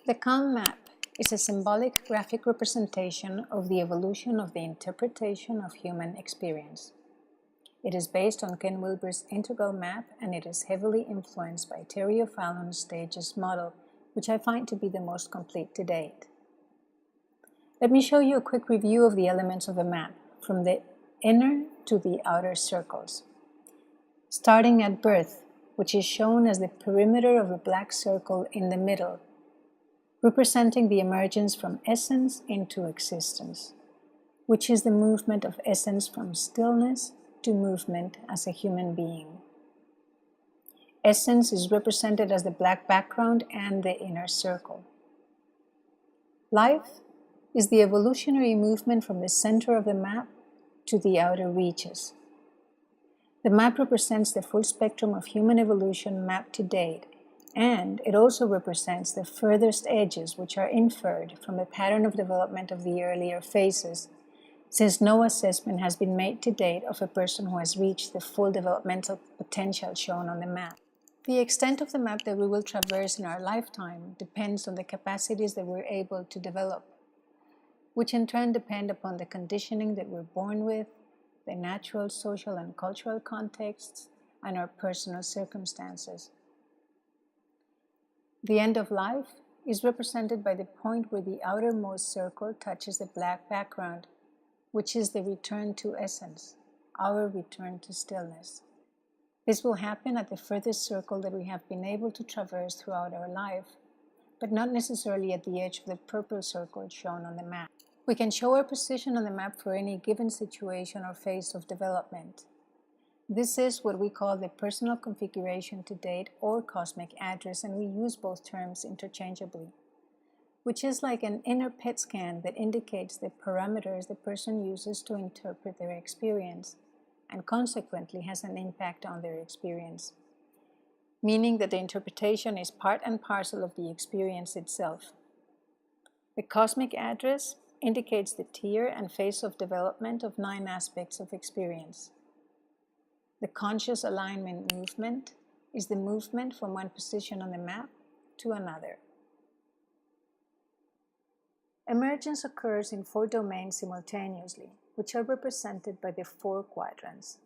The KALM Map is a symbolic graphic representation of the evolution of the interpretation of human experience. It is based on Ken Wilber's integral map, and it is heavily influenced by Terry O'Fallon's stages model, which I find to be the most complete to date. Let me show you a quick review of the elements of the map, from the inner to the outer circles. Starting at birth, which is shown as the perimeter of a black circle in the middle, representing the emergence from essence into existence, which is the movement of essence from stillness to movement as a human being. Essence is represented as the black background and the inner circle. Life is the evolutionary movement from the center of the map to the outer reaches. The map represents the full spectrum of human evolution mapped to date, and it also represents the furthest edges which are inferred from the pattern of development of the earlier phases, since no assessment has been made to date of a person who has reached the full developmental potential shown on the map. The extent of the map that we will traverse in our lifetime depends on the capacities that we're able to develop, which in turn depend upon the conditioning that we're born with, the natural, social, and cultural contexts, and our personal circumstances. The end of life is represented by the point where the outermost circle touches the black background, which is the return to essence, our return to stillness. This will happen at the furthest circle that we have been able to traverse throughout our life, but not necessarily at the edge of the purple circle shown on the map. We can show our position on the map for any given situation or phase of development. This is what we call the personal configuration to date or cosmic address, and we use both terms interchangeably, which is like an inner PET scan that indicates the parameters the person uses to interpret their experience, and consequently has an impact on their experience, meaning that the interpretation is part and parcel of the experience itself. The cosmic address indicates the tier and phase of development of 9 aspects of experience. The conscious alignment movement is the movement from one position on the map to another. Emergence occurs in 4 domains simultaneously, which are represented by the 4 quadrants.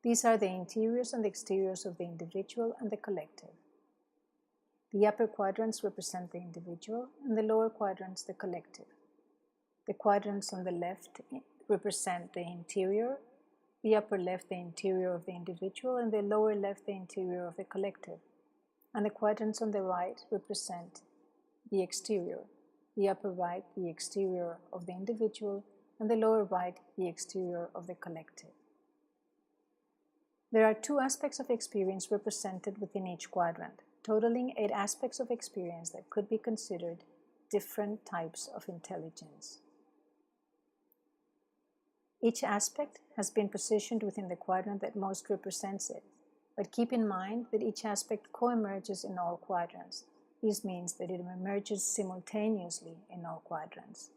These are the interiors and the exteriors of the individual and the collective. The upper quadrants represent the individual, and the lower quadrants the collective. The quadrants on the left represent the interior, the upper left the interior of the individual, and the lower left the interior of the collective. And the quadrants on the right represent the exterior, the upper right the exterior of the individual, and the lower right the exterior of the collective. There are 2 aspects of experience represented within each quadrant, totaling 8 aspects of experience that could be considered different types of intelligence. Each aspect has been positioned within the quadrant that most represents it, but keep in mind that each aspect co-emerges in all quadrants. This means that it emerges simultaneously in all quadrants.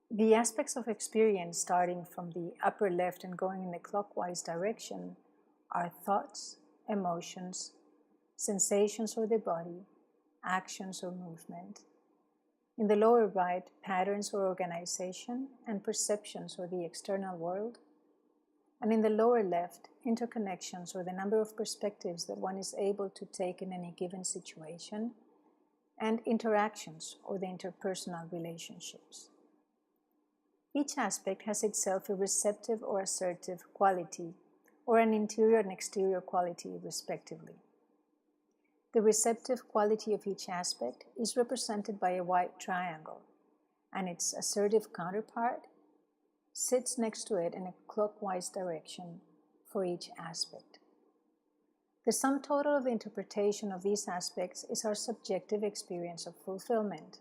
The aspects of experience starting from the upper left and going in the clockwise direction are thoughts, emotions, sensations or the body, actions or movement. In the lower right, patterns or organization, and perceptions or the external world. And in the lower left, interconnections or the number of perspectives that one is able to take in any given situation, and interactions or the interpersonal relationships. Each aspect has itself a receptive or assertive quality, or an interior and exterior quality, respectively. The receptive quality of each aspect is represented by a white triangle, and its assertive counterpart sits next to it in a clockwise direction for each aspect. The sum total of the interpretation of these aspects is our subjective experience of fulfillment.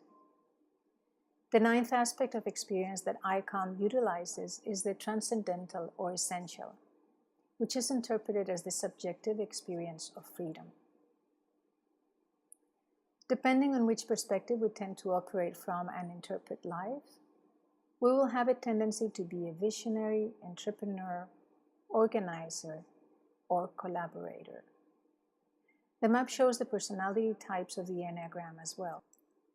The 9th aspect of experience that KALM utilizes is the transcendental or essential, which is interpreted as the subjective experience of freedom. Depending on which perspective we tend to operate from and interpret life, we will have a tendency to be a visionary, entrepreneur, organizer, or collaborator. The map shows the personality types of the Enneagram as well.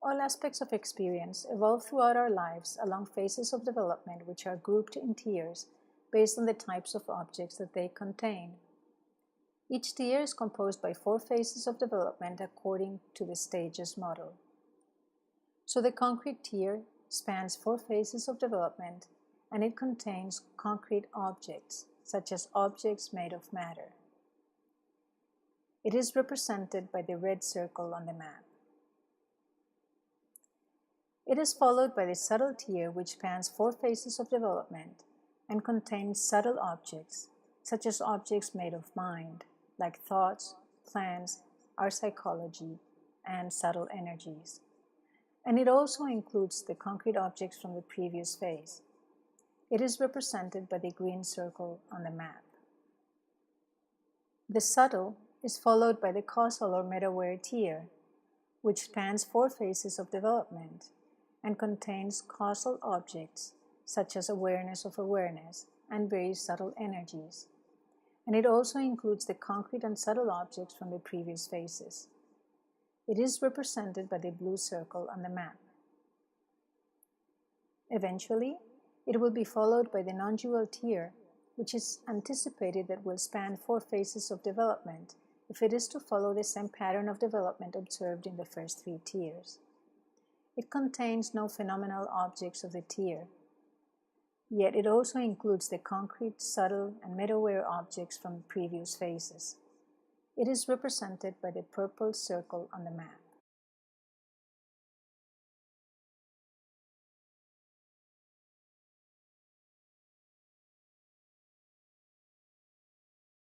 All aspects of experience evolve throughout our lives along phases of development which are grouped in tiers based on the types of objects that they contain. Each tier is composed by 4 phases of development according to the stages model. So the concrete tier spans 4 phases of development, and it contains concrete objects, such as objects made of matter. It is represented by the red circle on the map. It is followed by the subtle tier, which spans 4 phases of development and contains subtle objects, such as objects made of mind, like thoughts, plans, our psychology, and subtle energies. And it also includes the concrete objects from the previous phase. It is represented by the green circle on the map. The subtle is followed by the causal or meta-aware tier, which spans 4 phases of development and contains causal objects such as awareness of awareness and very subtle energies. And it also includes the concrete and subtle objects from the previous phases. It is represented by the blue circle on the map. Eventually, it will be followed by the non-dual tier, which is anticipated that will span 4 phases of development if it is to follow the same pattern of development observed in the first 3 tiers. It contains no phenomenal objects of the tier, yet it also includes the concrete, subtle, and meta-aware objects from previous phases. It is represented by the purple circle on the map.